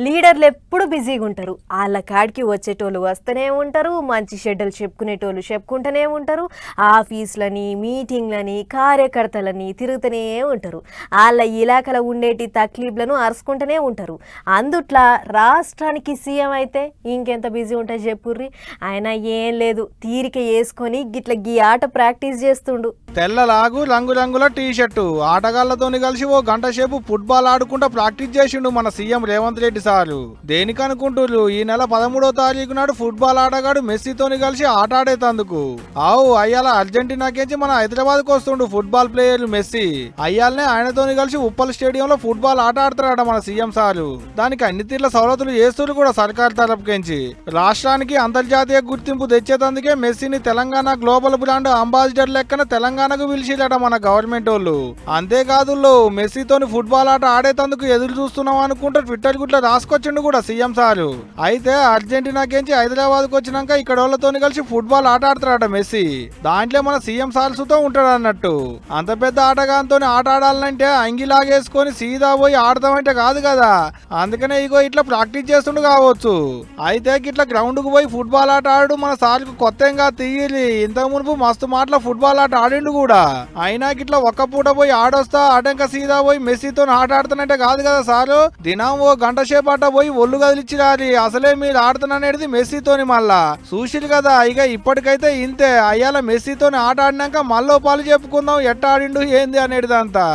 లీడర్లు ఎప్పుడు బిజీగా ఉంటారు. వాళ్ళ కాడికి వచ్చేటోళ్ళు వస్తూనే ఉంటారు, మంచి షెడ్యూల్ చెప్పుకునేటోళ్ళు చెప్పుకుంటూనే ఉంటారు, ఆఫీసులని మీటింగ్లని కార్యకర్తలని తిరుగుతూనే ఉంటారు. వాళ్ళ ఇలాకల ఉండేటి తక్లీఫ్లను అరుచుకుంటూనే ఉంటారు. అందుట్లా రాష్ట్రానికి సీఎం అయితే ఇంకెంత బిజీ ఉంటుంది చెప్పుర్రి. ఆయన ఏం లేదు, తీరిక వేసుకొని గిట్ల గీ ఆట ప్రాక్టీస్ చేస్తుండు. తెల్లలాగు రంగురంగుల టీ షర్టు ఆటగాళ్లతోని కలిసి ఓ గంట సేపు ఫుట్బాల్ ఆడుకుంటా ప్రాక్టీస్ చేసిండు మన సీఎం రేవంత్ రెడ్డి సారు. దేనికనుకుంటున్నారు, ఈ నెల 13వ తారీఖు నాడు ఫుట్బాల్ ఆటగాడు మెస్సీతోని కలిసి ఆట ఆడేతందుకు. ఆవు అయ్యాల అర్జెంటీనాకేంచి మన హైదరాబాద్ కు వస్తుండు ఫుట్బాల్ ప్లేయర్ మెస్సీ. అయ్యాలనే ఆయనతోని కలిసి ఉప్పల్ స్టేడియంలో ఫుట్బాల్ ఆట ఆడతారట మన సీఎం సారు. దానికి అన్ని తీర్ల సవలతులు చేస్తున్నారు కూడా సర్కార్ తరపుకెంచి. రాష్ట్రానికి అంతర్జాతీయ గుర్తింపు తెచ్చేతందుకే మెస్సీని తెలంగాణ గ్లోబల్ బ్రాండ్ అంబాసిడర్ లెక్కన తెలంగాణకు పిలిచిరట మన గవర్నమెంట్ వాళ్ళు. అంతేకాదు మెస్సీతోని ఫుట్బాల్ ఆట ఆడేతందుకు ఎదురు చూస్తున్నాం అనుకుంటే ట్విట్టర్ గుట్ల రాసుకొచ్చిండు కూడా సీఎం సారు. అయితే అర్జెంటీనాకేంచి హైదరాబాద్ కు వచ్చినాక ఇక్కడ వాళ్ళతోని కలిసి ఫుట్బాల్ ఆట ఆడతారట మెస్సీ. దాంట్లో మన సీఎం సార్సుతో ఉంటాడు అన్నట్టు. అంత పెద్ద ఆటగాంతో ఆట ఆడాలంటే అంగిలాగేసుకొని సీదా పోయి ఆడతామంటే కాదు కదా. అందుకనే ఇగో ఇట్లా ప్రాక్టీస్ చేస్తుండు కావచ్చు. అయితే ఇట్లా గ్రౌండ్ కు పోయి ఫుట్బాల్ ఆట ఆడు మన సార్కు కొత్తగా తీయలి. ఇంతకు మునుపు మస్తు మాటల ఫుట్బాల్ ఆట ఆడిండు కూడా. అయినా గిట్లా ఒక్క పూట పోయి ఆడొస్తా అటంక సీదా పోయి మెస్సీతో ఆట ఆడుతానంటే కాదు కదా సారు. దినం ఓ గంట సేపు ఆట పోయి ఒళ్ళు కదిలిచ్చిరాలి. అసలే మీరు ఆడుతాననేది మెస్సీతోని మళ్ళా చూసిరు కదా. ఇక ఇప్పటికైతే ఇంతే. అయ్యాల మెస్సీతోని ఆట ఆడినాక మళ్ళీ పాలు చెప్పుకుందాం ఎట్ట ఆడిండు ఏంది అనేది అంతా.